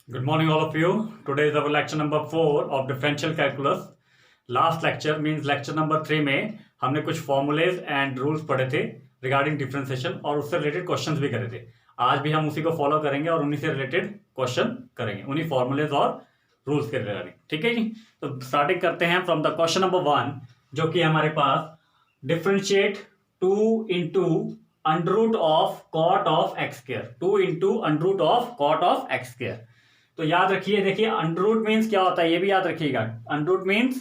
Good morning, all of you. Today is our lecture number 4 of differential calculus. Last lecture means lecture number 3 में हमने कुछ formulas and rules पढ़े थे regarding differentiation और उससे related questions भी करे थे. आज भी हम उसी को फॉलो करेंगे और उन्हीं से रिलेटेड क्वेश्चन करेंगे, उन्हीं फॉर्मूलेज और रूल्स के रिगार्डिंग. ठीक है जी. तो स्टार्टिंग करते हैं फ्रॉम द क्वेश्चन नंबर 1, जो कि हमारे पास differentiate 2 into under root of cot of x square. 2 into under root of cot of x square. तो याद रखिए, देखिए अंडर रूट मीन्स क्या होता है ये भी याद रखिएगा. अंडर रूट मीन्स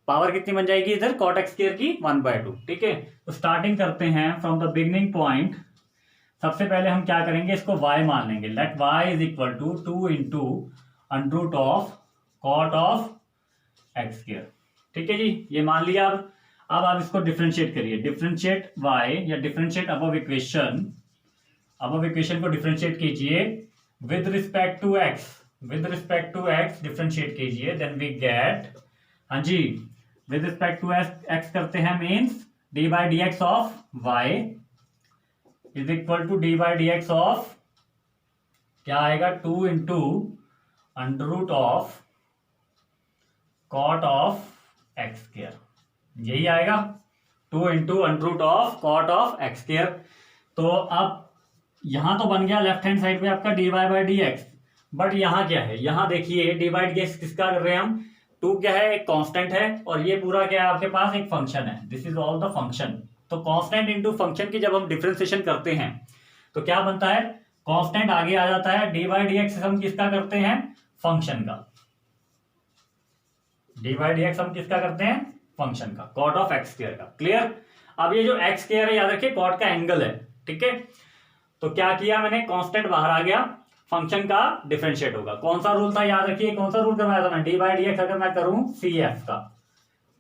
पावर कितनी बन जाएगी इधर कॉट एक्स स्क्वायर की 1/2. ठीक है. तो स्टार्टिंग करते हैं फ्रॉम द बिगनिंग पॉइंट. सबसे पहले हम क्या करेंगे, इसको y मान लेंगे. Let y is equal to 2 into under root of cot of x square. ठीक है जी, ये मान लिया. अब आप इसको डिफरेंशिएट करिए. डिफरेंशिएट y या differentiate above equation. Above equation को डिफरेंशिएट कीजिए with respect to x. With respect to x differentiate कीजिए, देन वी गेट, हाँ जी, विद रिस्पेक्ट टू x करते हैं means D by D x of y is equal to d by D x of क्या आएगा 2 into under root of cot of x square. यही आएगा 2 into under root of cot of x square. तो अब यहां तो बन गया लेफ्ट हैंड साइड पे आपका d Y by D x. But यहाँ क्या है, यहाँ देखिए डी बाई डी एक्स किसका कर रहे हैं हम. 2 क्या है, एक कांस्टेंट है, और ये पूरा क्या है आपके पास एक फंक्शन है. This is all the function. तो कांस्टेंट इनटू फंक्शन की जब हम डिफरेंशिएशन करते हैं तो क्या बनता है, कांस्टेंट आगे आ जाता है. डी बाई डी एक्स हम किसका करते हैं, फंक्शन का. डी बाई डी एक्स हम किसका करते हैं, फंक्शन का, कॉट ऑफ एक्स स्क्वायर का. क्लियर. अब ये जो एक्स स्क्वायर है याद रखिए कॉट का एंगल है. ठीक है. तो क्या किया मैंने, कांस्टेंट बाहर आ गया, फंक्शन का डिफरेंशिएट होगा. कौन सा रूल था याद रखिए, कौन सा रूल करवाया था मैं, डी बाई डी एक्स अगर मैं करूं सी एफ का,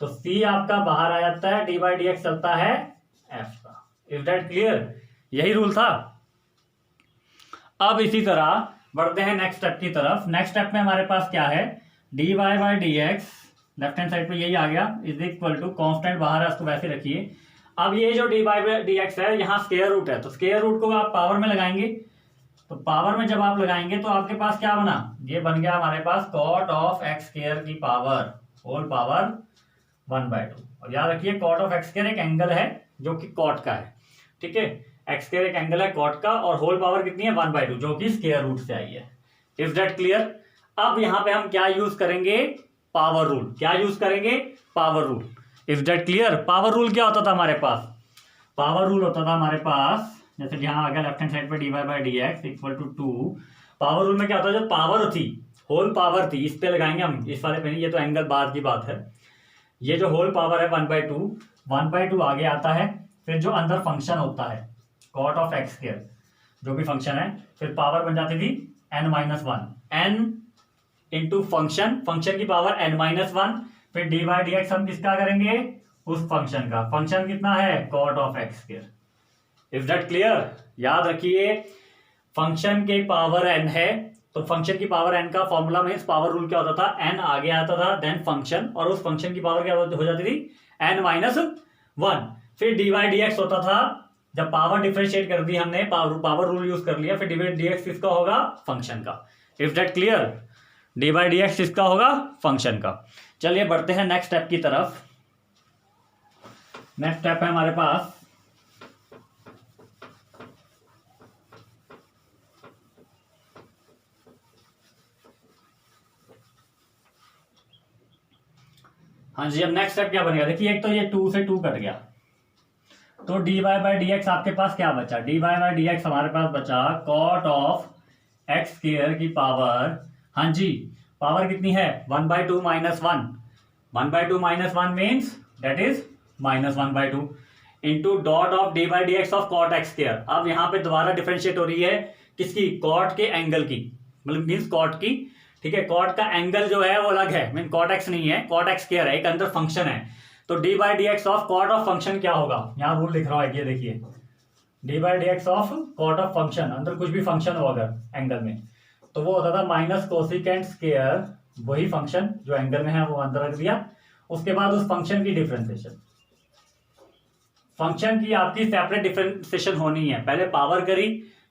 तो सी आपका बाहर आ जाता है, डी बाई डी एक्स चलता है एफ का. Is that clear. यही रूल था. अब इसी तरह बढ़ते हैं नेक्स्ट स्टेप की तरफ. नेक्स्ट स्टेप में हमारे पास क्या है, d Y by D x left hand side पे यही आ गया इज इक्वल टू कांस्टेंट बाहर है उसको वैसे रखिए. अब ये जो D by by D x है यहाँ स्क्वायर रूट है, तो स्क्वायर रूट को आप पावर में लगाएंगे. तो पावर में जब आप लगाएंगे तो आपके पास क्या बना, ये बन गया हमारे पास कॉट ऑफ एक्स स्क्वायर की पावर होल पावर 1/2. और याद रखिए कॉट ऑफ एक्स स्क्वायर एक एंगल है जो कि कॉट का है. ठीक है. एक्स स्क्वायर एक एंगल है कॉट का, और होल पावर कितनी है 1/2 जो कि स्क्वायर रूट से आई है. Is that clear. अब यहाँ पे हम क्या यूज करेंगे, पावर रूल. क्या यूज करेंगे, power rule. Is that clear. Power rule क्या होता था हमारे पास, पावर रूल होता था हमारे पास, जैसे यहाँ आ गया लेफ्ट हैंड साइड पे d Y by D x equal to 2. Power rule में क्या होता है, जो पावर थी, होल पावर थी, इस पे लगाएंगे हम, इस वाले पे नहीं, ये तो एंगल बाद की बात है. ये जो होल पावर है 1/2 आगे आता है. फिर जो अंदर फंक्शन होता है कॉट ऑफ एक्स स्क्वायर जो भी फंक्शन है, फिर पावर बन जाती थी n-1. n into function, function की पावर n-1. फिर डी बाई डी एक्स हम किसका करेंगे, उस फंक्शन का. फंक्शन कितना है, cot of x square. Is that clear. याद रखिए फंक्शन के पावर n है, तो फंक्शन की पावर n का फॉर्मूला में पावर रूल क्या होता था, n आगे आता था देन फंक्शन, और उस फंक्शन की पावर क्या हो जाती थी n-1. फिर डी बाई डी एक्स होता था, जब पावर डिफरेंशिएट कर दी हमने, पावर रूल यूज कर लिया, फिर डी बाई डी एक्स किसका होगा, फंक्शन का. Is that clear. D by D x किसका होगा, फंक्शन का. चलिए बढ़ते हैं नेक्स्ट स्टेप की तरफ. नेक्स्ट स्टेप है हमारे पास, हाँ जी. अब नेक्स्ट स्टेप क्या बनेगा, देखिए एक तो ये 2 से 2 कट गया, तो D Y by D x आपके पास क्या बचा, d Y by D x हमारे पास बचा कॉट ऑफ एक्स स्क्वायर की पावर, हाँ जी, पावर कितनी है 1/2 minus 1. 1/2 minus 1 means that is -1/2 into dot of d by D x of cot x square. अब यहाँ पे दोबारा डिफरेंशिएट हो रही है किसकी, कॉट के एंगल की, मतलब मीन्स कॉट की. ठीक है. कॉट का एंगल जो है वो अलग है, मीन कॉट एक्स नहीं है, कॉट एक्स स्क्वायर है, एक अंदर फंक्शन है. तो d by D x of cot of function क्या होगा, यहाँ रूल लिख रहा हूँ, ये देखिए d by D x of cot of function, अंदर कुछ भी फंक्शन हो अगर एंगल में, तो वो होता था माइनस कोसिकेंट स्क्वायर, वही फंक्शन जो एंगल में है वो अंदर रख दिया. उसके बाद उस फंक्शन की डिफरेंशिएशन, फंक्शन की आपकी सेपरेट डिफरेंशिएशन होनी है. पहले पावर करी,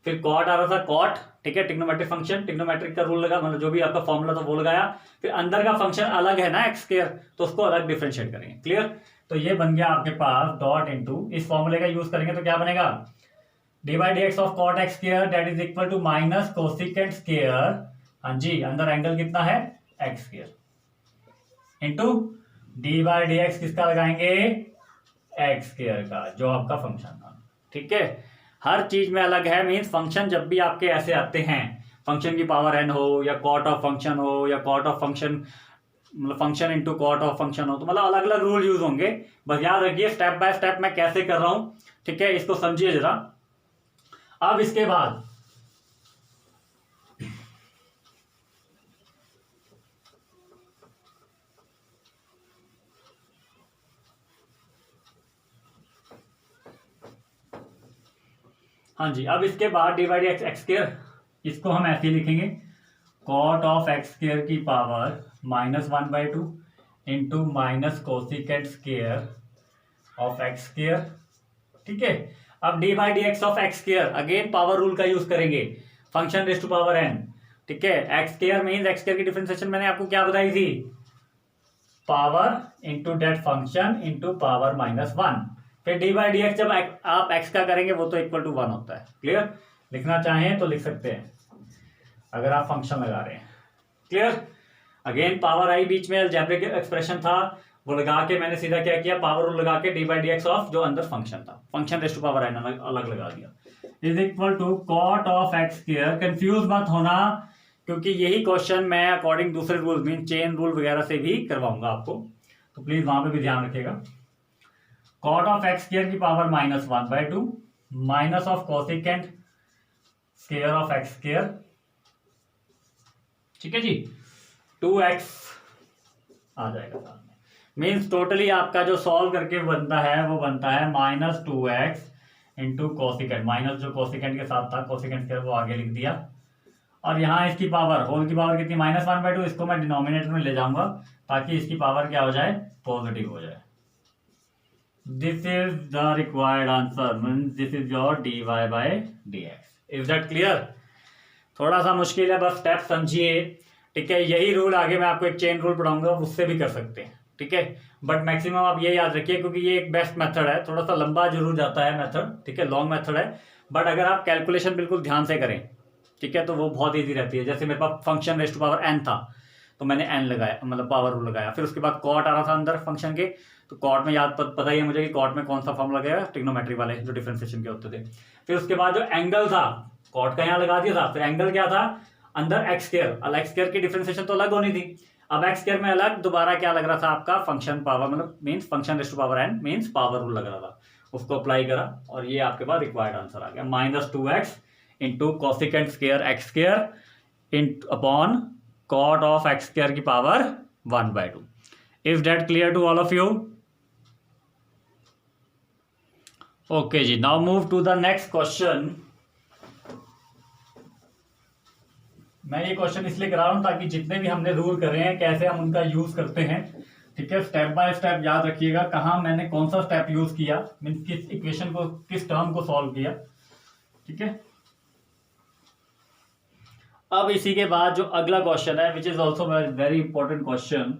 फिर कॉट आ रहा था कॉट, ठीक है, ट्रिग्नोमेट्रिक फंक्शन, ट्रिग्नोमेट्रिक का रूल लगा, मतलब जो भी आपका फॉर्मूला था वो लगाया, फिर अंदर का फंक्शन अलग है ना एक्स स्क्वायर, तो उसको अलग डिफरेंशिएट करेंगे। क्लियर? तो ये बन गया आपके पास डॉट इनटू, इस फॉर्मूले का यूज करेंगे तो क्या बनेगा, d by D x of cot x square that is equal to minus cosecant square, हाँ जी, अंदर एंगल कितना है x square, into d by D x किसका लगाएंगे, एक्स स्क्वायर का, जो आपका फंक्शन था। ठीक है, हर चीज में अलग है, मीन्स फंक्शन जब भी आपके ऐसे आते हैं, फंक्शन की पावर एन हो या कॉट ऑफ फंक्शन हो या कॉट ऑफ फंक्शन, मतलब function into cot of function हो, तो मतलब अलग अलग रूल यूज होंगे। बस याद रखिए स्टेप बाय स्टेप मैं कैसे कर रहा हूं, ठीक है, इसको समझिए जरा। अब इसके बाद हाँ जी, अब इसके बाद d by D x x square, इसको हम ऐसे ही लिखेंगे, कॉट ऑफ एक्स स्क्वायर की power -1/2 into minus cosecant square of x square. ठीक है, अब D by D x of x square, again power rule का यूज करेंगे, function raise to power n. ठीक है, x square means x square की differentiation मैंने आपको क्या बताई थी, power into that function into power -1। फिर डी बाई डी एक्स जब आप एक्स का करेंगे वो तो इक्वल टू 1 होता है। क्लियर? लिखना चाहें तो लिख सकते हैं अगर आप फंक्शन लगा रहे हैं। क्लियर? अगेन पावर आई बीच में अलजेब्रिक एक्सप्रेशन था, वो लगा के मैंने सीधा क्या किया, पावर रूल लगा के d by D x of जो अंदर फंक्शन था, function raise to power n अलग लगा दिया, is equal to cot of x square. Confuse मत होना, क्योंकि यही क्वेश्चन मैं अकॉर्डिंग दूसरे रूल मीन चेन रूल वगैरह से भी करवाऊंगा आपको, तो प्लीज वहां पे भी ध्यान रखिएगा। कॉट ऑफ एक्स स्क्वायर की power -1/2 minus of cosecant square of x square, ठीक है जी, 2x आ जाएगा सामने। मीन्स टोटली आपका जो सॉल्व करके बनता है वो बनता है -2x इंटू कोसिकेंट, माइनस जो कोसिकेंट के साथ था कोसिकेंट स्क्वायर वो आगे लिख दिया, और यहाँ इसकी पावर होल की पावर कितनी -1/2, इसको मैं डिनोमिनेटर में ले जाऊंगा ताकि इसकी पावर क्या हो जाए, पॉजिटिव हो जाए। This is the required answer, means this is your dy by dx। Is that clear? थोड़ा सा मुश्किल है, बस स्टेप समझिए। ठीक है, यही रूल आगे मैं आपको एक चेन रूल पढ़ाऊंगा, उससे भी कर सकते हैं। ठीक है, बट मैक्सिमम आप ये याद रखिए, क्योंकि ये एक बेस्ट मेथड है, थोड़ा सा लंबा जरूर जाता है मेथड, ठीक है, लॉन्ग मेथड है, बट अगर आप कैलकुलेशन बिल्कुल ध्यान से करें, ठीक है, तो वो बहुत ईजी रहती है। जैसे मेरे पास function raise to power N था, तो मैंने एन लगाया, मतलब पावर रूल लगाया, फिर उसके बाद कॉट आ रहा था अंदर फंक्शन के, तो कॉट में याद पता ही है मुझे कि कॉट में कौन सा फॉर्म लगेगा, ट्रिग्नोमेट्री वाले जो डिफरेंशिएशन के होते थे। फिर उसके बाद जो एंगल था, कॉट का यहाँ लगा दिया था, फिर एंगल क्या था अंदर एक्स स्क्वायर, एक्स स्क्वायर की डिफरेंशिएशन तो अलग होनी थी, अब एक्स स्क्वायर में अलग दोबारा क्या लग रहा था आपका, फंक्शन पावर, मतलब means function raise to power n means power rule लग रहा था, उसको अप्लाई करा और ये आपके पास रिक्वायर्ड आंसर आ गया, -2x into cosecant square X square in upon cot of x square की power 1/2। Is that clear to all of you? Okay ji, now move to the next question. मैं ये क्वेश्चन इसलिए करा रहा हूं ताकि जितने भी हमने रूल करे हैं कैसे हम उनका यूज करते हैं। ठीक है, स्टेप बाय स्टेप याद रखिएगा कहाँ मैंने कौन सा स्टेप यूज किया, मीन्स किस इक्वेशन को, किस टर्म को सॉल्व किया। ठीक है, अब इसी के बाद जो अगला क्वेश्चन है, which is also very important question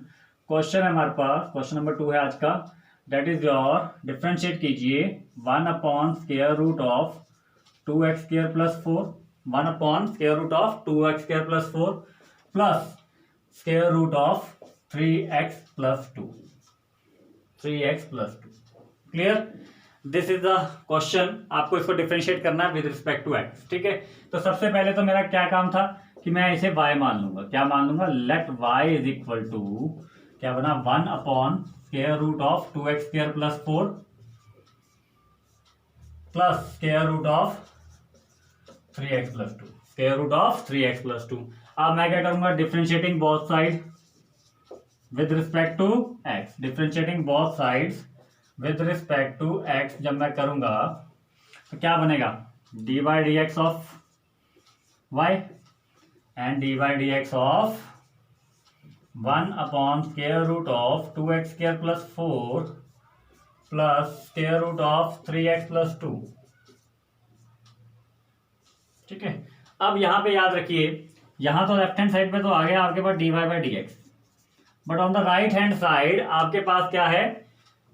है हमारे पास, क्वेश्चन नंबर 2 है आज का, दैट इज योर, डिफरेंशिएट कीजिए 1/√2x² + 4, 1/√2x² + 4 plus √3x + 2, 3x + 2। Clear? This is the question, आपको इसको डिफरेंशिएट करना है विद रिस्पेक्ट टू एक्स। ठीक है, तो सबसे पहले तो मेरा क्या काम था कि मैं इसे y मान लूंगा, क्या मान लूंगा, let y is equal to क्या बना, 1/√2x² + 4 प्लस √3x + 2, √3x + 2। अब मैं क्या करूंगा, differentiating both side with respect to x, differentiating both sides with respect to x जब मैं करूंगा तो क्या बनेगा, dy/dx of y and dy/dx of 1/√2x² + 4 plus √3x + 2 ठीक है। अब यहाँ पे याद रखिए, यहाँ तो लेफ्ट हैंड साइड पे तो आ गया आपके पास dy by D x, but on the right hand side आपके पास क्या है,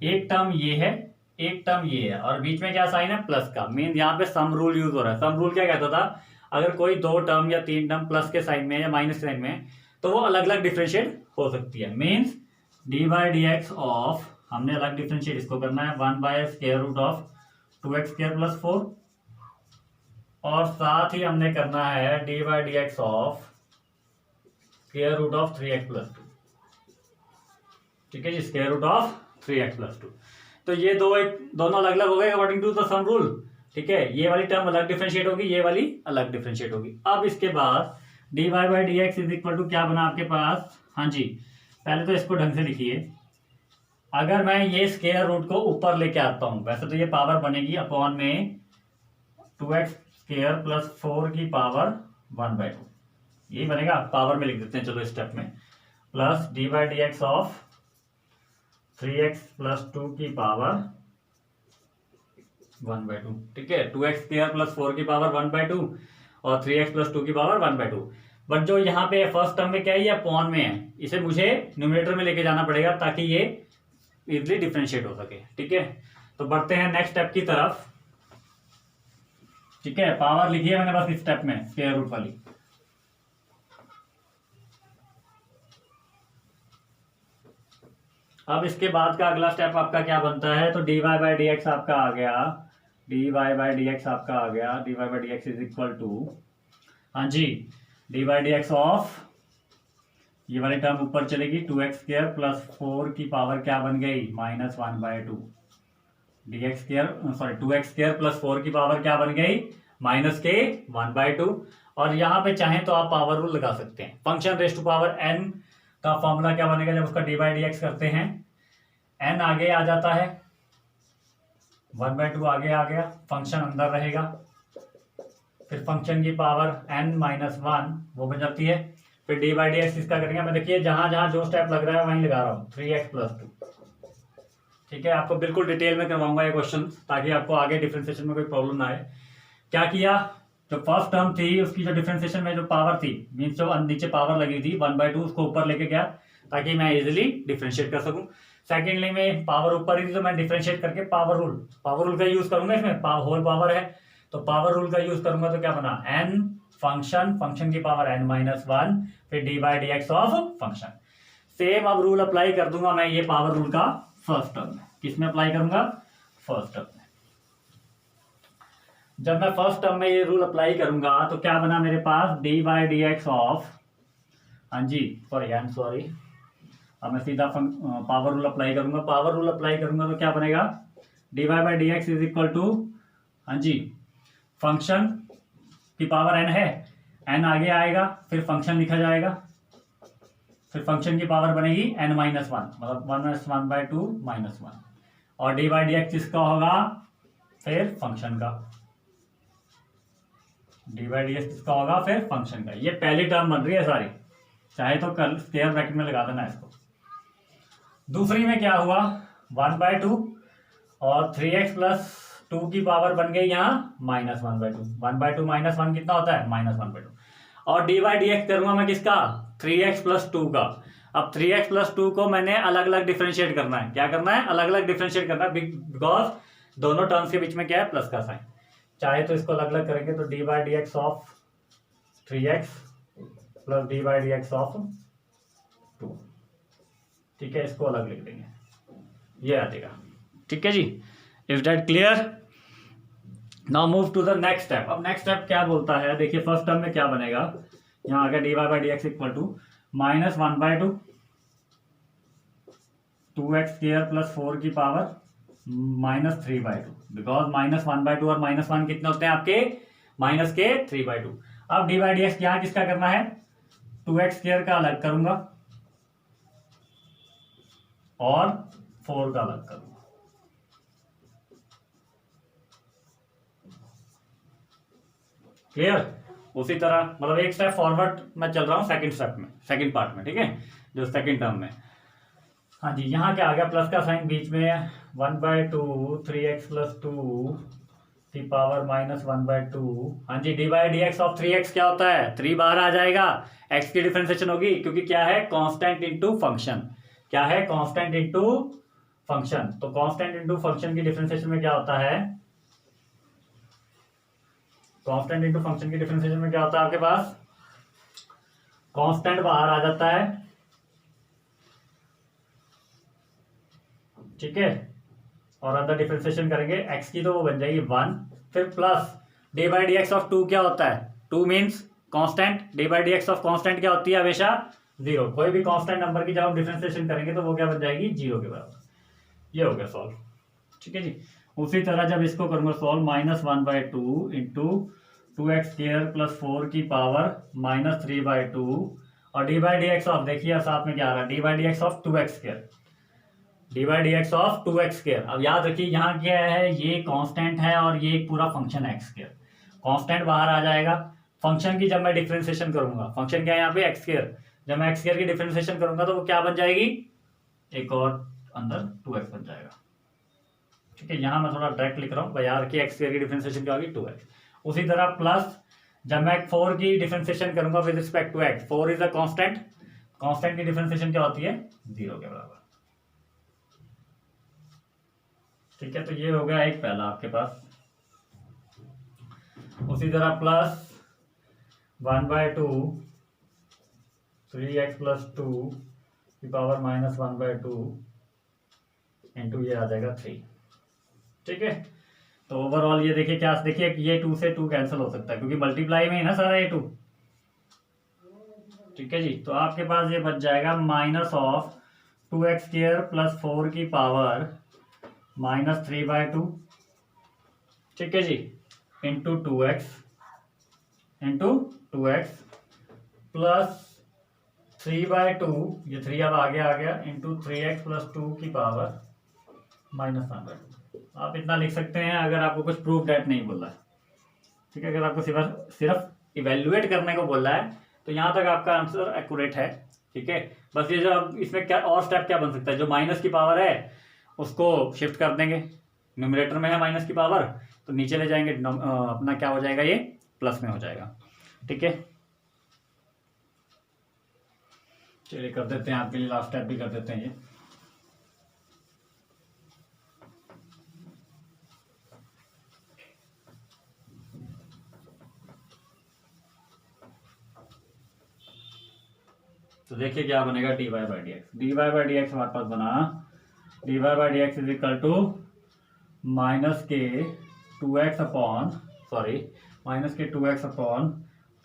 एक टर्म ये है, एक टर्म ये है, और बीच में क्या साइन है, प्लस का। मीन यहाँ पे सम रूल यूज हो रहा है। सम रूल क्या कहता था, अगर कोई दो टर्म या तीन टर्म प्लस के साइन में या माइनस के साइन में, तो वो अलग अलग डिफरेंशिएट हो सकती है। Means D by D x of, हमने अलग डिफरेंशिएट इसको करना है 1 by square root of 2x square plus 4, और साथ ही हमने करना है D by D x of square root of 3x plus 2। ठीक है जी, square root of 3x plus 2। तो ये दोनों अलग अलग हो गए according to the sum rule. ठीक है, ये वाली टर्म अलग डिफरेंशिएट होगी, ये वाली अलग डिफरेंशिएट होगी। अब इसके बाद d Y by D x is equal to क्या बना आपके पास, हाँ जी, पहले तो इसको ढंग से लिखिए। अगर मैं ये स्क्वायर रूट को ऊपर लेके आता हूं, वैसे तो ये पावर बनेगी अपॉन में 2x स्क्वायर प्लस 4 की पावर 1/2, यही बनेगा। पावर में लिख देते हैं चलो स्टेप में, plus d by D x of 3x plus 2 की पावर 1/2। ठीक है, 2x स्क्वायर प्लस 4 की पावर 1/2 और 3x प्लस 2 की पावर 1/2। बट जो यहाँ पे फर्स्ट टर्म में क्या है, ये अपॉन में है, इसे मुझे न्यूमरेटर में लेके जाना पड़ेगा ताकि ये इजिली डिफरेंशिएट हो सके। ठीक है, तो बढ़ते हैं नेक्स्ट स्टेप की तरफ। ठीक है, पावर लिखी है मैंने बस इस स्टेप में स्क्वायर रूट वाली। अब इसके बाद का अगला स्टेप आपका क्या बनता है, तो D Y by D x आपका आ गया, D Y by D x आपका आ गया, D Y by D x is equal to, हाँ जी, D by D x of, ये वाली टर्म ऊपर चलेगी 2x स्क्वायर प्लस 4 की पावर क्या बन गई, -1/2। D x square sorry 2x square plus 4 की पावर क्या बन गई, -1/2। और यहाँ पे चाहें तो आप पावर रूल लगा सकते हैं। Function raise to power n का फॉर्मूला क्या बनेगा जब उसका डी बाई डी एक्स करते हैं, n आगे आ जाता है, 1/2 आगे आ गया, फंक्शन अंदर रहेगा, फिर फंक्शन की पावर n-1 वो बन जाती है, फिर डी बाई डी एक्स इसका करेंगे। मैं देखिए जहां जहां जो स्टेप लग रहा है वहीं लगा रहा हूँ, 3x प्लस 2। ठीक है, आपको बिल्कुल डिटेल में करवाऊंगा ये क्वेश्चन ताकि आपको आगे डिफरेंशिएशन में कोई प्रॉब्लम ना आए। क्या किया, जो फर्स्ट टर्म थी उसकी जो डिफरेंशिएशन में जो पावर थी, मीन्स जो नीचे पावर लगी थी 1/2, उसको ऊपर लेके गया ताकि मैं इजिली डिफरेंशिएट कर सकूं। सेकेंडली में पावर ऊपर ही थी तो मैं डिफरेंशिएट करके पावर रूल का यूज करूंगा। इसमें होल पावर है तो पावर रूल का यूज करूंगा, तो क्या बना, n फंक्शन की पावर n-1, फिर D by D x of function. Same अब रूल अप्लाई कर दूंगा मैं ये पावर रूल का फर्स्ट टर्म में। किसमें अप्लाई करूंगा, फर्स्ट टर्म में। जब मैं फर्स्ट टर्म में ये रूल अप्लाई करूंगा तो क्या बना मेरे पास, D by D x of, हाँ जी सॉरी, अब मैं सीधा पावर रूल अप्लाई करूंगा। पावर रूल अप्लाई करूंगा तो क्या बनेगा, D Y by D x is equal to, हाँ जी, फंक्शन की पावर n है, n आगे आएगा, फिर फंक्शन लिखा जाएगा, फिर फंक्शन की पावर बनेगी n-1, मतलब 1/2 -1, और डी बाई डी एक्स इसका होगा फिर फंक्शन का, डी बाई डी एक्स इसका होगा फिर फंक्शन का। ये पहली टर्म बन रही है सारी, चाहे तो कल स्क्वायर ब्रैकेट में लगा देना इसको। दूसरी में क्या हुआ, 1/2 और 3x प्लस 2 की पावर बन गई यहाँ -1/2। 1/2 -1 कितना होता है, -1/2। और डी बाई डी एक्स करूंगा मैं किसका, 3x प्लस 2 का। अब 3x प्लस 2 को मैंने अलग अलग डिफरेंशिएट करना है। क्या करना है, अलग अलग डिफरेंशिएट करना है, बिकॉज दोनों टर्म्स के बीच में क्या है, प्लस का साइन। चाहे तो इसको अलग अलग करेंगे तो d by D x of 3x plus d by D x of 2। ठीक है, इसको अलग लिख देंगे, ये आ जाएगा। ठीक है जी, is that clear. Now move to the next step. अब नेक्स्ट स्टेप क्या बोलता है, देखिए फर्स्ट टर्म में क्या बनेगा, यहाँ आ गया D Y by D x equal to -1/2 2x square plus 4 की पावर -3/2, बिकॉज -1/2 और -1 कितने होते हैं आपके, -3/2। अब डी बाई डी एक्स यहाँ किसका करना है, 2x स्क्वायर का अलग करूंगा और 4 का अलग करूंगा। क्लियर, उसी तरह मतलब एक स्टेप फॉरवर्ड मैं चल रहा हूं सेकंड स्टेप में, सेकंड पार्ट में। ठीक है, जो सेकंड टर्म में, हाँ जी, यहाँ क्या आ गया, प्लस का साइन बीच में, 1/2 3x प्लस 2 की पावर -1/2। हाँ जी, D by D x of 3x क्या होता है, 3 बाहर आ जाएगा, x की डिफरेंशिएशन होगी क्योंकि क्या है, कांस्टेंट इनटू फंक्शन। क्या है, कांस्टेंट इनटू फंक्शन। तो कांस्टेंट इनटू फंक्शन की डिफरेंशिएशन में क्या होता है, कांस्टेंट इनटू फंक्शन की डिफरेंशिएशन में क्या होता है आपके पास, कांस्टेंट बाहर आ जाता है, ठीक है, और अंदर डिफरेंशिएशन करेंगे x की तो वो बन जाएगी 1, फिर plus d by D x of 2 क्या होता है, 2 means constant, D by D x of constant क्या होती है हमेशा 0। कोई भी कांस्टेंट नंबर की जब हम डिफरेंशिएशन करेंगे तो वो क्या बन जाएगी, 0 के बराबर। ये हो गया सॉल्व, ठीक है जी। उसी तरह जब इसको करूंगा सॉल्व, -1/2 इंटू 2x² प्लस 4 की पावर -3/2 और D by D x of, देखिए साथ में क्या आ रहा है, D by D x of 2x², D by D x of 2x²। अब याद रखिए यहाँ क्या है, ये कांस्टेंट है और ये पूरा फंक्शन है x²। कांस्टेंट बाहर आ जाएगा, फंक्शन की जब मैं डिफरेंशिएशन करूंगा, फंक्शन क्या है यहाँ पे x², जब मैं x² की डिफरेंशिएशन करूंगा तो वो क्या बन जाएगी, एक और अंदर 2x बन जाएगा, ठीक है। यहाँ मैं थोड़ा डायरेक्ट लिख रहा हूँ भाई, यार की x² की डिफरेंशिएशन क्या होगी 2x। उसी तरह प्लस जब मैं 4 की डिफरेंशिएशन करूंगा with respect to x, 4 is a constant, constant की डिफरेंशिएशन क्या होती है, 0 के बराबर, ठीक है। तो ये हो गया एक पहला आपके पास। उसी तरह प्लस 1/2 3x प्लस 2 की पावर -1/2 इंटू ये आ जाएगा 3, ठीक है। तो ओवरऑल ये देखिए क्या, देखिए ये 2 से 2 कैंसिल हो सकता है क्योंकि मल्टीप्लाई में है ना सारा ये 2, ठीक है जी। तो आपके पास ये बच जाएगा -2x² प्लस 4 की पावर -3/2, ठीक है जी, इंटू 2x प्लस 3/2, ये 3 अब आगे आ गया, इंटू 3x प्लस 2 की पावर -1/2। आप इतना लिख सकते हैं अगर आपको कुछ प्रूफ डेट नहीं बोल रहा है, ठीक है। अगर आपको सिर्फ इवेल्युएट करने को बोल रहा है तो यहाँ तक आपका आंसर एक्यूरेट है, ठीक है। बस ये जो अब इसमें क्या और स्टेप क्या बन सकता है, जो माइनस की पावर है उसको शिफ्ट कर देंगे, न्यूमरेटर में है माइनस की पावर तो नीचे ले जाएंगे, अपना क्या हो जाएगा, ये प्लस में हो जाएगा, ठीक है। चलिए कर देते हैं आपके लिए, लास्ट स्टेप भी कर देते हैं ये। तो देखिए क्या बनेगा, dy by D x, dy by D x हमारे पास बना dy by D x is equal to -2x upon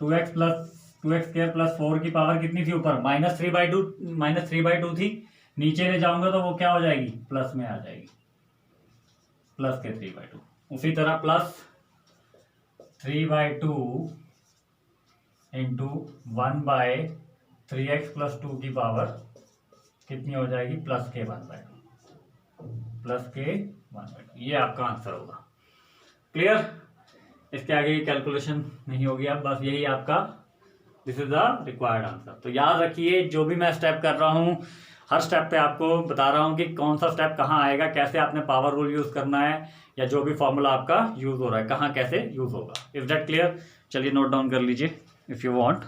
2x plus 2x² plus 4 की पावर कितनी थी ऊपर, -3/2 थी, नीचे ले जाऊंगा तो वो क्या हो जाएगी, प्लस में आ जाएगी, प्लस के 3/2। उसी तरह प्लस 3/2 इंटू 1/3x प्लस 2 की पावर कितनी हो जाएगी, प्लस के 1/2। ये आपका आंसर होगा, क्लियर। इसके आगे की कैलकुलेशन नहीं होगी, अब बस यही आपका, this is the required answer. तो याद रखिए जो भी मैं स्टेप कर रहा हूँ, हर स्टेप पे आपको बता रहा हूँ कि कौन सा स्टेप कहाँ आएगा, कैसे आपने पावर रूल यूज करना है, या जो भी फॉर्मूला आपका यूज हो रहा है कहाँ कैसे यूज होगा। Is that clear? चलिए नोट डाउन कर लीजिए इफ यू वांट।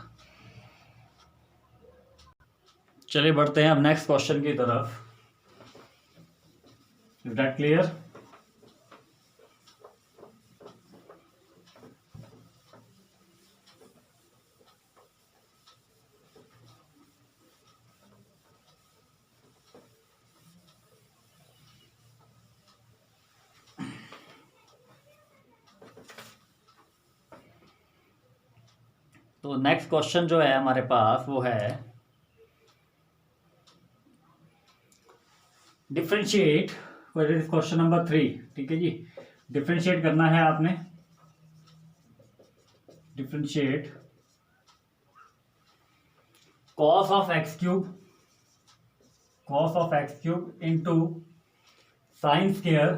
चलिए बढ़ते हैं अब नेक्स्ट क्वेश्चन की तरफ। Is that clear? तो नेक्स्ट क्वेश्चन जो है हमारे पास वो है डिफरेंशिएट, क्वेश्चन नंबर 3, ठीक है जी। डिफरेंशिएट करना है आपने, differentiate cos of x cube into sine square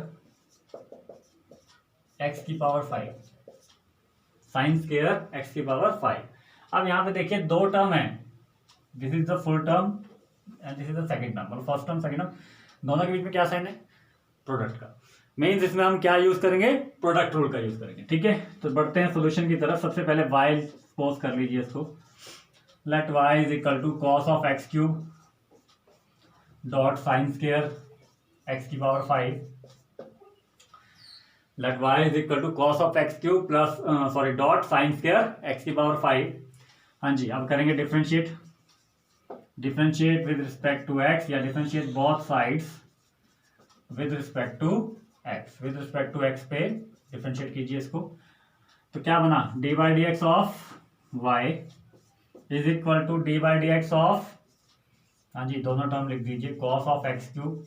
x की पावर 5, साइन स्क्वायर x की पावर 5। अब यहाँ पे देखिए दो टर्म है, this is the full term and this is the second term, मतलब फर्स्ट टर्म सेकंड टर्म, दोनों के बीच में क्या साइन है, प्रोडक्ट का। मीन्स इसमें हम क्या यूज करेंगे, प्रोडक्ट रूल का यूज करेंगे। ठीक है, तो बढ़ते हैं सोल्यूशन की तरफ। सबसे पहले वाई पोज कर लीजिए इसको। Let Y is equal to cos of x cube dot sine square x की power 5। Let Y is equal to cos of x cube plus sorry dot sine square x की power 5। हाँ जी, अब करेंगे differentiate with respect to X, या differentiate both sides with respect to X. With respect to X पे differentiate कीजिए इसको। तो क्या बना, D by D x of y is equal to d by D x of, हाँ जी दोनों टर्म लिख दीजिए, कॉस ऑफ एक्स क्यूब।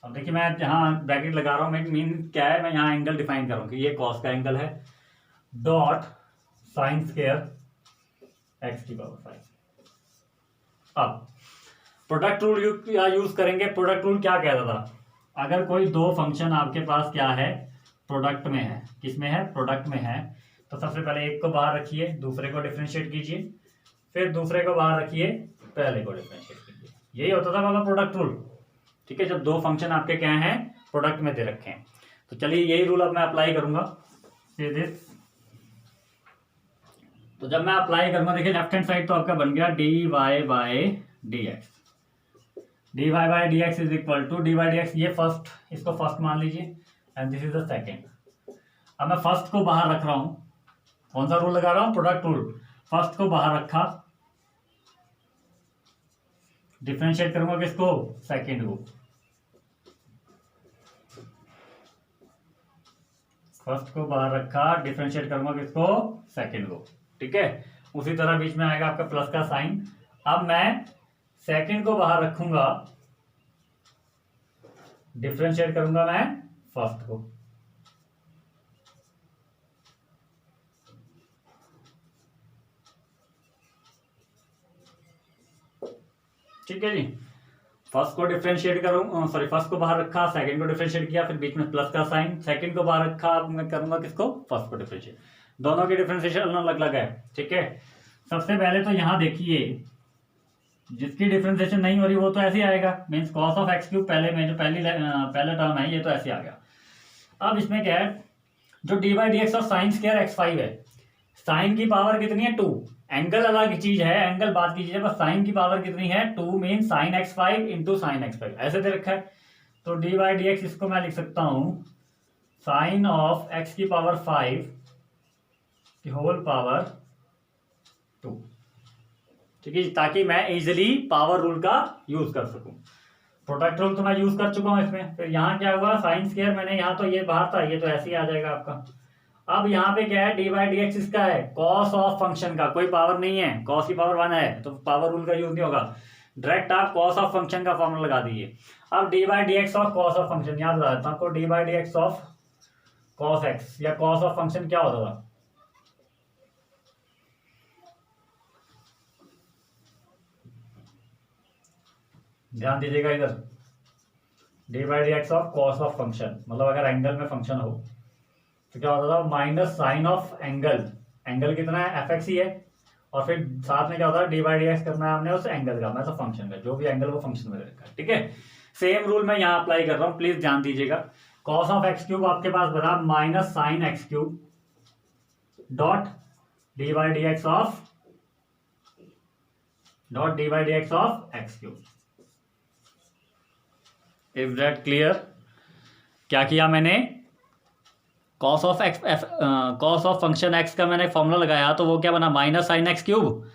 अब देखिए मैं जहाँ ब्रैकेट लगा रहा हूँ, मैं मीन क्या है, मैं यहाँ एंगल डिफाइन करूँ कि ये कॉस का एंगल है, डॉट साइन स्क्वायर एक्स की पावर 5। अब प्रोडक्ट रूल यूज करेंगे। प्रोडक्ट रूल क्या कहता था, अगर कोई दो फंक्शन आपके पास क्या है, प्रोडक्ट में है, किसमें है, प्रोडक्ट में है, तो सबसे पहले एक को बाहर रखिए, दूसरे को डिफरेंशिएट कीजिए, फिर दूसरे को बाहर रखिए, पहले को डिफरेंशिएट कीजिए। यही होता था बाबा प्रोडक्ट रूल। ठीक है, जब दो फंक्शन आपके क्या हैं, प्रोडक्ट में दे रखे हैं। तो चलिए यही रूल अब मैं अप्लाई करूंगा। तो जब मैं अप्लाई करूंगा, देखिए लेफ्ट हैंड साइड तो आपका बन गया D Y by D x. D Y by D x is equal to d by D x, ये फर्स्ट, इसको फर्स्ट मान लीजिए, and this is the second. अब मैं फर्स्ट को बाहर रख रहा हूं, कौन सा रूल लगा रहा हूं, प्रोडक्ट रूल। फर्स्ट को बाहर रखा, डिफरेंशिएट करूंगा किसको, सेकेंड को। फर्स्ट को बाहर रखा, डिफरेंशिएट करूंगा किसको, सेकेंड को। ठीक है, उसी तरह बीच में आएगा आपका प्लस का साइन। अब मैं सेकेंड को बाहर रखूंगा, डिफरेंशिएट करूंगा मैं फर्स्ट को। ठीक है जी, फर्स्ट को डिफरेंशिएट करूँ, सॉरी फर्स्ट को बाहर रखा, सेकंड को डिफरेंशिएट किया, फिर बीच में प्लस का साइन, सेकंड को बाहर रखा, अब मैं करूंगा किसको, फर्स्ट को डिफरेंशिएट। दोनों की डिफरेंशिएशन अलग अलग है। ठीक है, सबसे पहले तो यहां देखिए, जिसकी डिफरेंशिएशन नहीं हो रही वो तो ऐसे आएगा, means cos of x cube पहले में जो पहला टर्म है ये तो ऐसे आ गया। अब इसमें क्या है, जो डी बाई डी एक्स और साइन स्क्वायर एक्स 5 है, साइन की पावर कितनी है 2, एंगल अलग चीज है, एंगल बात की चीज है, बस साइन की पावर कितनी है 2, mean sine x 5 into sine x 5 ऐसे दे रखा है। तो डी बाई डी एक्स इसको मैं लिख सकता हूं साइन ऑफ एक्स की पावर 5 की होल पावर 2। ठीक है, ताकि मैं इजिली पावर रूल का यूज कर सकूं। प्रोडक्ट रूल तो मैं यूज कर चुका हूं इसमें। फिर यहाँ क्या हुआ, साइन स्क्वायर मैंने यहाँ तो ये बाहर था, ये तो ऐसे ही आ जाएगा आपका। अब यहाँ पे क्या है, डी बाई डी एक्स इसका है, कॉस ऑफ फंक्शन का, कोई पावर नहीं है, कॉस की पावर 1 है, तो पावर रूल का यूज नहीं होगा, डायरेक्ट आप कॉस ऑफ फंक्शन का फॉर्मूला लगा दीजिए। अब D by D x of cos of function याद लगा देता हूँ, D by D x of cos x या कॉस ऑफ फंक्शन क्या होता था, ध्यान दीजिएगा इधर, D by D x of cos of function, मतलब अगर एंगल में फंक्शन हो तो क्या होता था, minus sine of angle, angle कितना है एफ एक्स ही है, और फिर साथ में क्या होता है डी बाई डी एक्स करना है हमने उस एंगल का, मतलब फंक्शन का, जो भी एंगल वो फंक्शन में रखा है। ठीक है, सेम रूल मैं यहाँ अप्लाई कर रहा हूँ, प्लीज ध्यान दीजिएगा। कॉस ऑफ एक्स क्यूब आपके पास बना minus sine X cube dot d by D x of x cube. Is that clear? क्या किया मैंने, cos of x cos of function x का मैंने फॉर्मूला लगाया, तो वो क्या बना माइनस साइन एक्स क्यूब,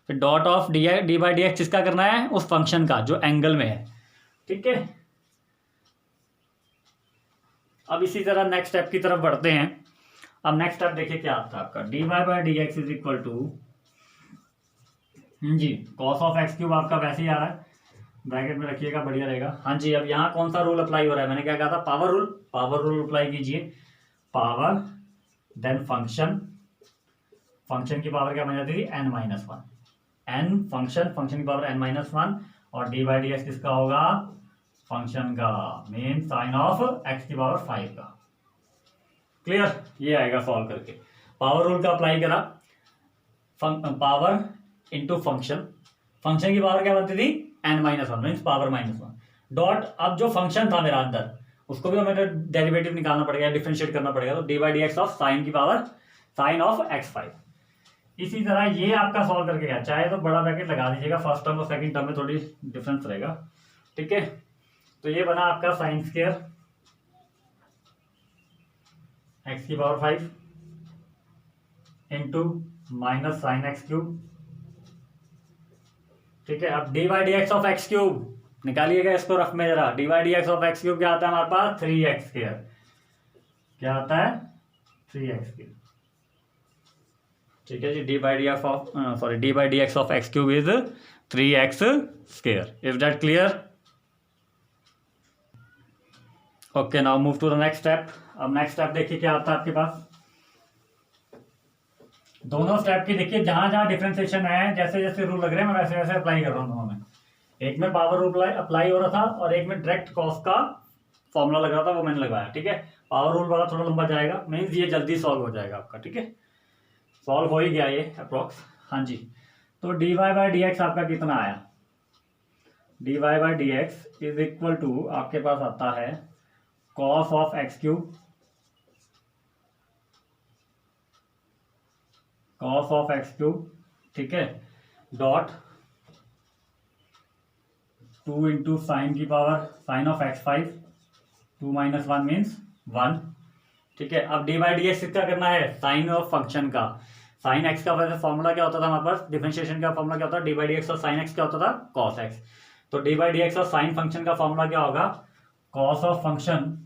फिर dot of d by D x किसका करना है, उस फंक्शन का जो एंगल में है। ठीक है, अब इसी तरह नेक्स्ट स्टेप की तरफ बढ़ते हैं। अब नेक्स्ट स्टेप देखिए क्या आता है आपका, d Y by D x is equal to जी कॉस ऑफ एक्स क्यूब, आपका वैसे ही आ रहा है, ब्रैकेट में रखिएगा बढ़िया रहेगा। हाँ जी, अब यहाँ कौन सा रूल अप्लाई हो रहा है, मैंने क्या कहा था, power rule. Power rule apply कीजिए, पावर देन फंक्शन, फंक्शन की पावर क्या बन जाती थी n-1, n फंक्शन की पावर n-1, और डी बाई डी एक्स किसका होगा, फंक्शन का, मेन साइन ऑफ एक्स की पावर 5 का। क्लियर, ये आएगा सॉल्व करके। पावर रूल का अप्लाई करा, पावर इंटू फंक्शन, फंक्शन की पावर क्या बनती थी n-1 मीन्स पावर -1 डॉट, अब जो फंक्शन था मेरा अंदर उसको भी हमें डेरिवेटिव निकालना पड़ेगा, डिफरेंशिएट करना पड़ेगा। तो d by D x of sine की पावर साइन ऑफ x5। इसी तरह ये आपका सॉल्व करके गया, चाहे तो बड़ा ब्रैकेट लगा दीजिएगा, फर्स्ट टर्म और सेकंड टर्म में थोड़ी डिफरेंस रहेगा, ठीक है। तो ये बना आपका साइन स्क्वायर x की power 5 into minus sine X cube, ठीक है। अब D by D x of x cube निकालिएगा इसको रफ में जरा। D by D x of x cube क्या आता है हमारे पास? 3x²। क्या आता है? 3x², ठीक है जी। D by D x of d by D x of x cube is 3x²। Is that clear? Okay, now move to the next step. अब नेक्स्ट स्टेप देखिए क्या आता है आपके पास। दोनों स्टेप की देखिए, जहां जहां डिफरेंशिएशन है, जैसे जैसे रूल लग रहे हैं मैं वैसे वैसे अप्लाई कर रहा हूँ दोनों में। एक में पावर रूल अप्लाई हो रहा था और एक में डायरेक्ट कॉस का फॉर्मूला लग रहा था, वो मैंने लगाया, ठीक है। पावर रूल वाला थोड़ा लंबा जाएगा, मीन्स ये जल्दी सॉल्व हो जाएगा आपका, ठीक है। सॉल्व हो ही गया ये अप्रोक्स, हाँ जी। तो D Y by D x आपका कितना आया? D Y by D x is equal to आपके पास आता है cos of x cube, cos of x cube, ठीक है, डॉट 2 इंटू साइन की power sine of x5, 2 minus 1 means 1, ठीक है। अब डी बाई डी एक्स किसका करना है? साइन ऑफ फंक्शन का। साइन एक्स का वैसे फॉर्मूला क्या होता था हमारे पास? डिफरेंशिएशन का फॉर्मूला क्या होता है? डी बाई डी एक्स और साइन एक्स क्या होता था? Cos x. तो डी बाई डी एक्स और साइन फंक्शन का फॉर्मूला क्या होगा? कॉस ऑफ फंक्शन,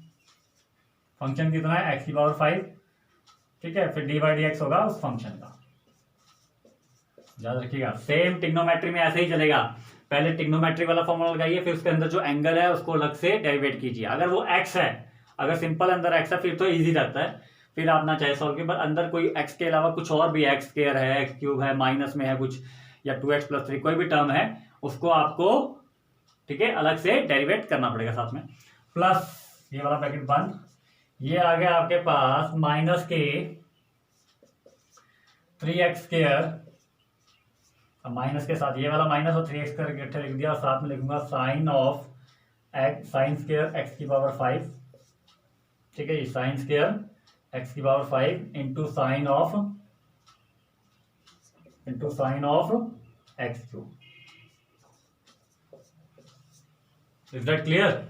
फंक्शन कितना है? एक्स की पावर 5, ठीक है, फिर डी बाई डी एक्स होगा उस फंक्शन का। याद रखिएगा, सेम टिग्नोमेट्री में ऐसे ही चलेगा। पहले टिग्नोमेट्री वाला फॉर्मूला लगाइए, फिर उसके अंदर जो एंगल है उसको अलग से डेरिवेट कीजिए। अगर वो एक्स है, अगर सिंपल अंदर एक्स है फिर तो इजी रहता है, फिर आप ना चाहे सॉल्व कीजिए। पर अंदर कोई एक्स के अलावा कुछ और भी, एक्स स्क्वायर है, एक्स क्यूब है, माइनस में है कुछ, या 2x + 3 कोई भी टर्म है, उसको आपको, ठीक है, अलग से डेरिवेट करना पड़ेगा साथ में। प्लस ये वाला ब्रैकेट बंद, ये आ गया आपके पास माइनस के 3x²। अब माइनस के साथ ये वाला माइनस और 3x² इकट्ठे लिख दिया, और साथ में लिखूंगा sine of sine square x की पावर 5, ठीक है जी, साइन स्क्वायर एक्स की power 5 into sine of x cube. Is that clear?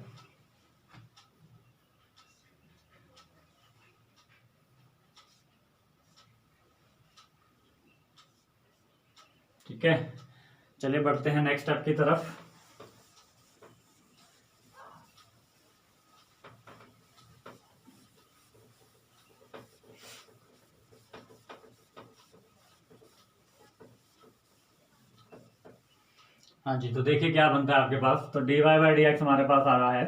ठीक है, चलिए बढ़ते हैं नेक्स्ट स्टेप की तरफ। हाँ जी, तो देखिए क्या बनता है आपके पास। तो D Y by D x हमारे पास आ रहा है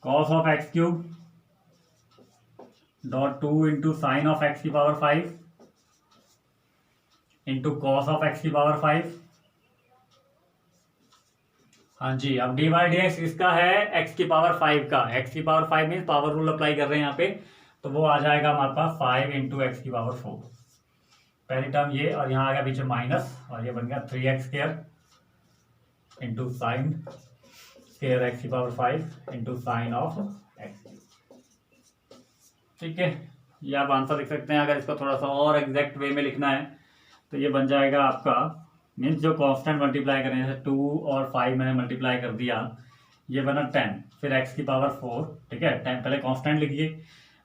cos of x cube dot 2 into sine of x की power 5 into cos of x की पावर 5। हाँ जी, अब डी बाई डी एक्स इसका है एक्स की पावर 5 का। एक्स की power 5 mean power rule apply कर रहे हैं यहाँ पे, तो वो आ जाएगा हमारे पास 5 इंटू एक्स की पावर 4। पहली टर्म ये, और यहाँ आ गया पीछे माइनस, और ये बन गया 3x² into sine square x की power 5 into sine of x. ठीक है, ये आप आंसर लिख सकते हैं। अगर इसको थोड़ा सा और एग्जैक्ट वे में लिखना है तो ये बन जाएगा आपका, मीन्स जो कांस्टेंट मल्टीप्लाई करें, जैसे 2 और 5 मैंने मल्टीप्लाई कर दिया, ये बना 10, फिर एक्स की पावर 4, ठीक है, 10 पहले कांस्टेंट लिखिए,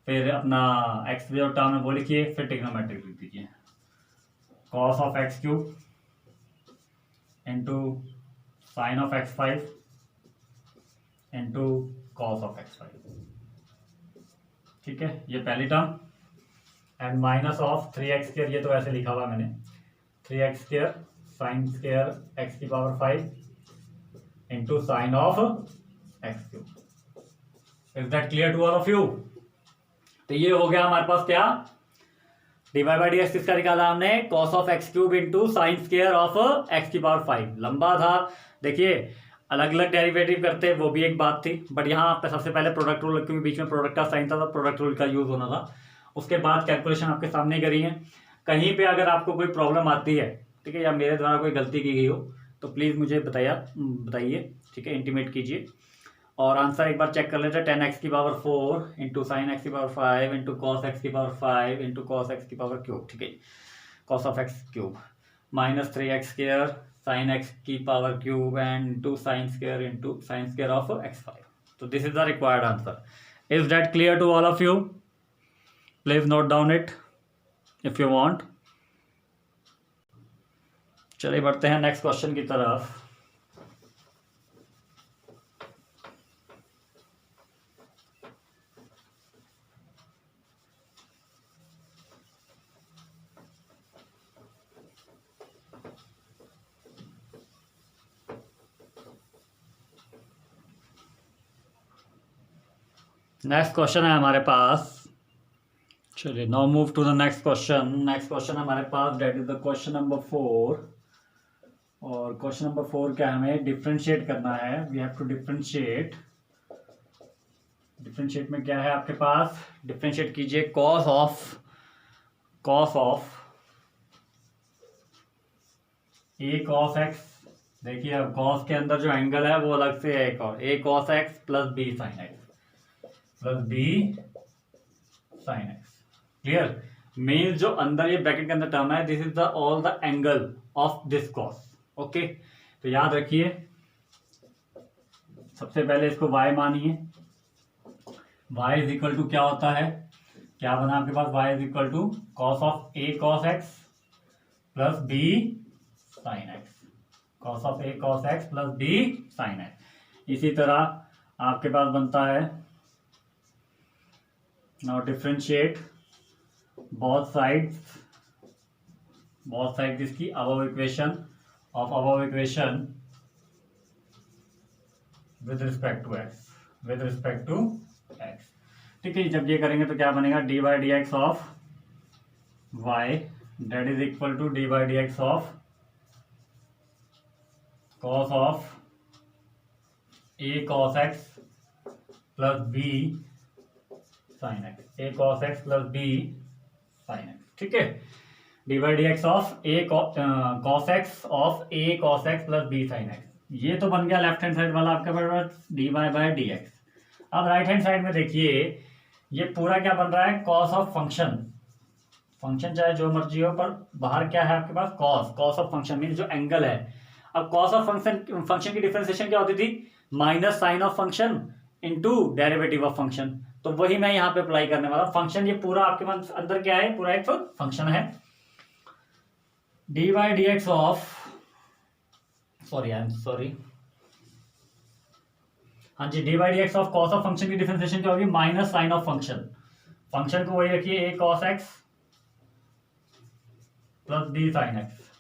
फिर अपना एक्स जो टर्म है वो लिखिए, फिर ट्रिग्नोमेट्रिक लिख दीजिए, cos of x cube into sine of x5 into cos of x5। ठीक है, ये पहली term, and minus of 3x², ये तो ऐसे लिखा हुआ मैंने, 3x² साइन स्क्वायर एक्स की power 5 into sine of x cube. Is that clear to all of you? तो ये हो गया हमारे पास क्या, d Y by D x किसका निकाला हमने, cos of x cube into sine square of x की पावर 5। लंबा था, देखिए अलग अलग डेरिवेटिव करते वो भी एक बात थी, बट यहाँ पे सबसे पहले प्रोडक्ट रूल, क्योंकि बीच में प्रोडक्ट का साइन था तो प्रोडक्ट रूल का यूज होना था। उसके बाद कैलकुलेशन आपके सामने करी है। कहीं पे अगर आपको कोई प्रॉब्लम आती है, ठीक है, या मेरे द्वारा कोई गलती की गई हो, तो प्लीज़ मुझे बताइए, ठीक है, इंटीमेट कीजिए। और आंसर एक बार चेक कर लेते हैं। 10x की पावर 4 इंटू साइन एक्स की पावर 5 इंटू कॉस एक्स की पावर 5 इंटू कॉस एक्स की पावर क्यूब, ठीक है, cos of x cube minus 3x square sine x की power cube and into sine square of x5. तो this is the required answer. Is that clear to all of you? Please note down it if you want. चलिए बढ़ते हैं next question की तरफ. Next question है हमारे पास. चलिए now move to the next question. Next question हमारे पास that is the question number 4. और क्वेश्चन नंबर 4 क्या हमें डिफ्रेंशिएट करना है. We have to differentiate. Differentiate में क्या है आपके पास? डिफ्रेंशिएट कीजिए cos of a cos x. देखिए अब कॉस के अंदर जो एंगल है वो अलग से है एक और, a cos x plus b sine x plus b sine x. Clear? Means जो अंदर ये ब्रैकेट के अंदर टर्म है, this is the all the angle of this cos. Okay, तो याद रखिए सबसे पहले इसको y मानिए. y इज इक्वल टू क्या होता है? क्या बना आपके पास? y is equal to cos of a cos x plus b sine x. Cos of a cos x plus b sine x. इसी तरह आपके पास बनता है now differentiate both sides इसकी above equation with respect to x. ठीक है, जब ये करेंगे तो क्या बनेगा? dy dx of y that is equal to dy dx of cos of a cos x plus b sine x. A cos x plus b sine x. ठीक है, D by D x of a cos x of a cos x plus b sine x. ये तो बन गया left hand side वाला आपके पास d Y by D x. अब राइट हैंड साइड में देखिए ये पूरा क्या बन रहा है? कॉस ऑफ फंक्शन चाहे जो मर्जी हो, पर बाहर क्या है आपके पास? कॉस ऑफ फंक्शन मीन जो एंगल है. अब कॉस ऑफ फंक्शन की डिफरेंशिएशन क्या होती थी? Minus sine of function into derivative of function. तो वही मैं यहाँ पे अप्लाई करने वाला. फंक्शन ये पूरा आपके पास अंदर क्या है? पूरा एक फंक्शन है. D by D x of sorry हाँ जी, D by D x of cos of function की डिफरेंशिएशन क्या होगी? माइनस साइन ऑफ फंक्शन को वही रखिए a cos x plus b sine x.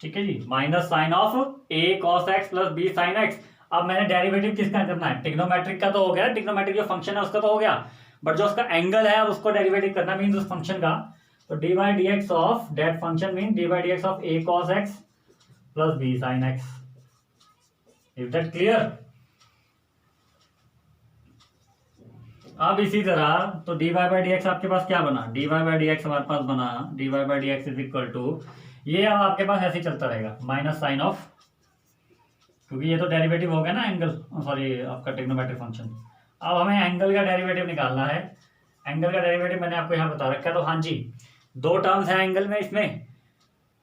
ठीक है जी, minus sine of a cos x plus b sine x. अब मैंने डेरिवेटिव किसका करना है? ट्रिग्नोमेट्रिक का तो हो गया, ट्रिग्नोमेट्रिक जो फंक्शन है उसका तो हो गया, बट जो उसका एंगल है अब उसको डेरिवेटिव करना मीन उस फंक्शन का. तो d by D x of that function mean d by D x of a cos x plus b sine x. Is that clear? अब इसी तरह तो D Y by D x आपके पास क्या बना? D Y by D x हमारे पास बना d Y by D x is equal to, ये अब आपके पास ऐसे ही चलता रहेगा माइनस साइन ऑफ, क्योंकि ये तो डेरिवेटिव हो गया ना एंगल, सॉरी आपका ट्रिग्नोमेट्रिक फंक्शन. अब हमें एंगल का डेरिवेटिव निकालना है. एंगल का डेरिवेटिव मैंने आपको यहाँ बता रखा है. तो हाँ जी, दो टर्म्स हैं एंगल में. इसमें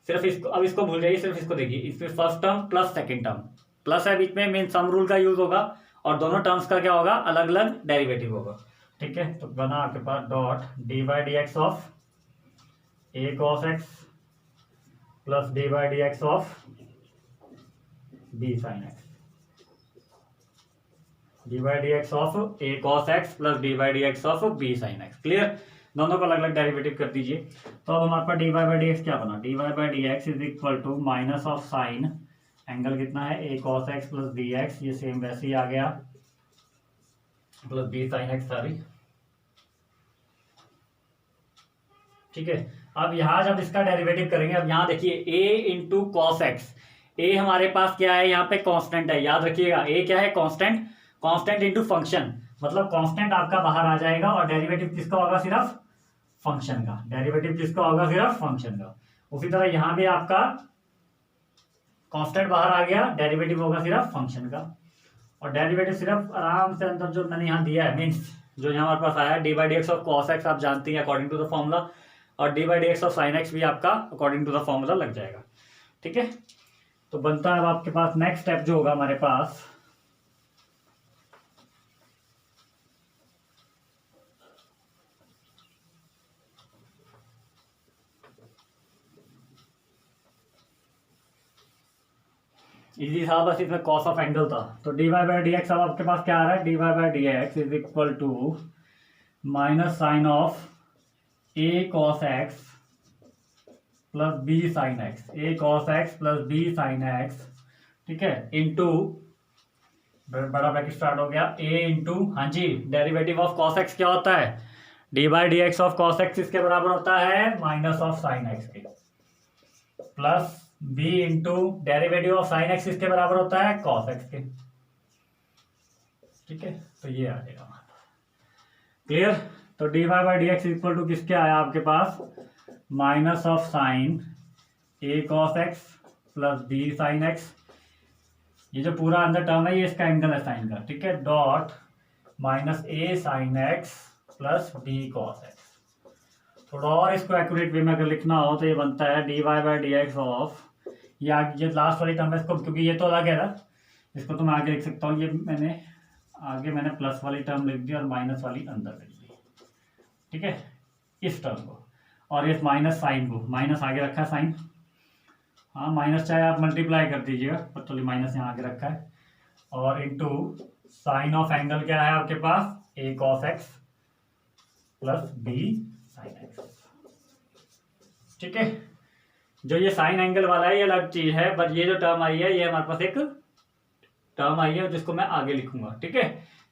सिर्फ इसको, अब इसको भूल जाइए, सिर्फ इसको देखिए. इसमें first term plus second term plus है बीच में, मीन सम रूल का यूज होगा और दोनों टर्म्स का क्या होगा? अलग अलग डेरिवेटिव होगा. ठीक है, तो बना आपके पास dot d by D x of a cos x plus d by D x of b sine x. D by D x of a cos x plus d by D x of b sine x. Clear? दोनों को अलग अलग derivative कर दीजिए. तो अब हमारे पास d Y by D x क्या बना? D Y by D x is equal to minus of sine angle कितना है? A cos x plus b x. ये सेम वैसे ही आ गया plus b sine x. Sorry, ठीक है. अब यहां जब इसका डेरिवेटिव करेंगे, अब यहां देखिए a इंटू कॉस एक्स. ए हमारे पास क्या है? यहाँ पे कांस्टेंट है, याद रखिएगा. ए क्या है? कांस्टेंट इंटू फंक्शन, मतलब कांस्टेंट आपका बाहर आ जाएगा और डेरिवेटिव किसका होगा? सिर्फ फंक्शन का. डेरिवेटिव किसका होगा? सिर्फ फंक्शन का. उसी तरह यहां भी आपका कांस्टेंट बाहर आ गया, डेरिवेटिव होगा सिर्फ फंक्शन का. और डेरिवेटिव सिर्फ आराम से अंदर जो मैंने यहाँ दिया है, मीन्स जो यहाँ हमारे पास आया है D by D x of cos x, आप जानते हैं अकॉर्डिंग टू द फॉर्मूला, और D by D x of sine x भी आपका अकॉर्डिंग टू द फॉर्मूला लग जाएगा। ठीक है, तो बनता है अब आपके पास नेक्स्ट स्टेप जो होगा हमारे पास, इजी था, बस इसमें कॉस ऑफ एंगल था। तो D Y by D x अब आपके पास क्या आ रहा है, d Y by D x is equal to minus sine of a cos x plus b sine x, a cos x plus b sine x, ठीक है, इंटू बड़ा ब्रैकेट स्टार्ट हो गया, ए इंटू, हाँ जी, डेरिवेटिव ऑफ कॉस एक्स क्या होता है, D by D x of cos x इसके बराबर होता है माइनस ऑफ साइन एक्स के, plus b into derivative of sine x इसके बराबर होता है कॉस एक्स के। ठीक है, तो ये आ जाएगा हमारे पास। क्लियर? तो D Y by D x equal to किसके आया आपके पास, minus of sine a cos x plus b sine x, ये जो पूरा अंदर टर्म है ये इसका एंगल है साइन का, ठीक है, dot minus a sine x plus b cos x. थोड़ा और इसको एक्यूरेट वे में अगर लिखना हो तो ये बनता है d Y by D x of, ये लास्ट वाली टर्म है इसको, क्योंकि ये तो अलग है ना, इसको तो मैं आगे लिख सकता हूँ, ये मैंने प्लस वाली टर्म लिख दी और माइनस वाली अंदर लिख दी। ठीक है, इस टर्म को, और इस माइनस साइन को, माइनस आगे रखा है साइन, हाँ माइनस चाहे आप मल्टीप्लाई कर दीजिएगा, पर चलिए माइनस यहाँ आगे रखा है, और इंटू साइन ऑफ एंगल क्या है आपके पास, a cos x plus b sine x. ठीक है, जो ये साइन एंगल वाला है ये अलग चीज है, बट ये जो टर्म आई है ये हमारे पास एक टर्म आई है जिसको मैं आगे लिखूंगा। ठीक है,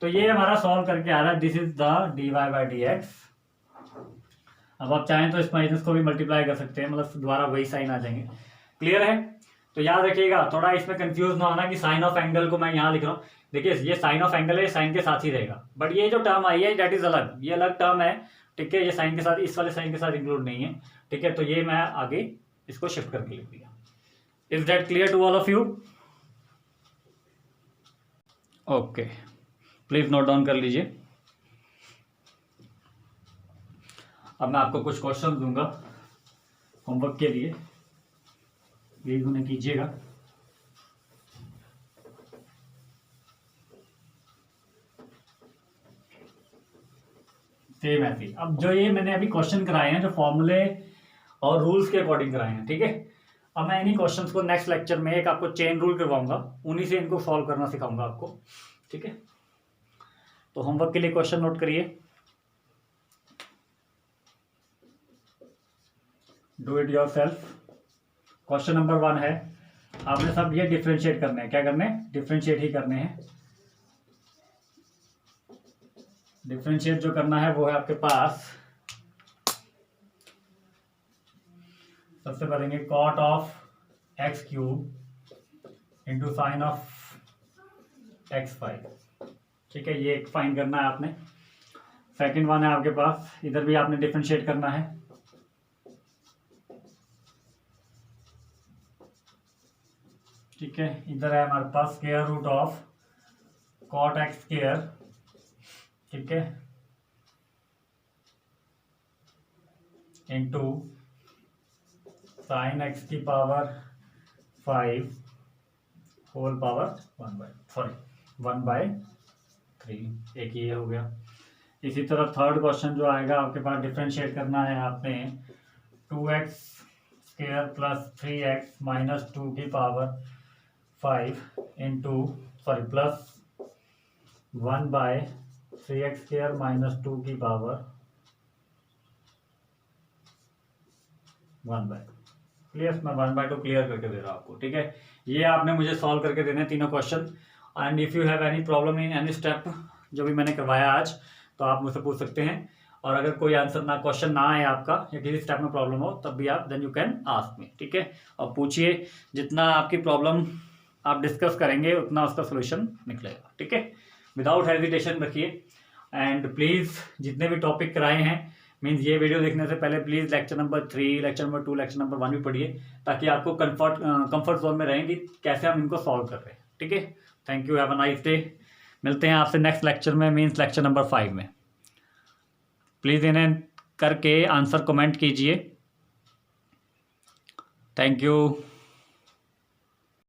तो ये हमारा सॉल्व करके आ रहा है, this is the d Y by D x. अब आप चाहें तो इस माइनस को भी मल्टीप्लाई कर सकते हैं, मतलब दोबारा वही साइन आ जाएंगे। क्लियर है? तो याद रखिएगा, थोड़ा इसमें कंफ्यूज ना होना कि साइन ऑफ एंगल को मैं यहाँ लिख रहा हूँ, देखिए ये साइन ऑफ एंगल है, साइन के साथ ही रहेगा, बट ये जो टर्म आई है दैट इज अलग, ये अलग टर्म है। ठीक है, ये साइन के साथ, इस वाले साइन के साथ इंक्लूड नहीं है। ठीक है, तो ये मैं आगे इसको शिफ्ट करके लिख दिया। Is that clear to all of you? Okay, please note down कर लीजिए। अब मैं आपको कुछ क्वेश्चन दूंगा होमवर्क के लिए, प्लीज उन्हें कीजिएगा। सेम ऐसे। अब जो ये मैंने अभी क्वेश्चन कराए हैं, जो फॉर्मूले और रूल्स के अकॉर्डिंग कराए हैं, ठीक है, अब मैं इन्हीं क्वेश्चंस को नेक्स्ट लेक्चर में एक आपको चेन रूल करवाऊंगा, उन्हीं से इनको सॉल्व करना सिखाऊंगा आपको। ठीक है, तो होमवर्क के लिए क्वेश्चन नोट करिए, do it yourself. Question number 1 है, आपने सब ये डिफरेंशिएट करने हैं, क्या करने हैं, डिफरेंशिएट ही करने हैं। डिफरेंशिएट जो करना है वो है आपके पास, सबसे करेंगे cot of x cube into sine of x 5। ठीक है, ये एक फाइंड करना है आपने। सेकंड वन है आपके पास, इधर भी आपने डिफरेंशिएट करना है। ठीक है, इधर है हमारे पास square root of cot x square, ठीक है, इंटू साइन एक्स की पावर 5 होल पावर 1/3। एक ये हो गया। इसी तरह थर्ड क्वेश्चन जो आएगा आपके पास, डिफरेंशिएट करना है आपने 2x square plus 3x minus 2 की power 5 into plus 1/3x square minus 2 की पावर 1/। क्लियर? मैं 1/2 क्लियर करके दे रहा हूँ आपको। ठीक है, ये आपने मुझे सॉल्व करके देने तीनों question, and if you have any problem in any step जो भी मैंने करवाया आज, तो आप मुझसे पूछ सकते हैं। और अगर कोई आंसर ना, क्वेश्चन ना आए आपका, या किसी स्टेप में प्रॉब्लम हो, तब भी आप then you can ask me. ठीक है, और पूछिए, जितना आपकी प्रॉब्लम आप डिस्कस करेंगे उतना उसका सोल्यूशन निकलेगा। ठीक है, विदाउट हेजिटेशन रखिए, एंड प्लीज़ जितने भी टॉपिक कराए हैं, मीन्स ये वीडियो देखने से पहले please lecture number 3, lecture number 2, lecture number 1 भी पढ़िए, ताकि आपको कंफर्ट जोन में रहें कि कैसे हम इनको सॉल्व कर रहे हैं। ठीक है, thank you, have a nice day. मिलते हैं आपसे नेक्स्ट लेक्चर में, मीन्स लेक्चर नंबर 5 में। प्लीज़ इन्हें करके आंसर कमेंट कीजिए। Thank you.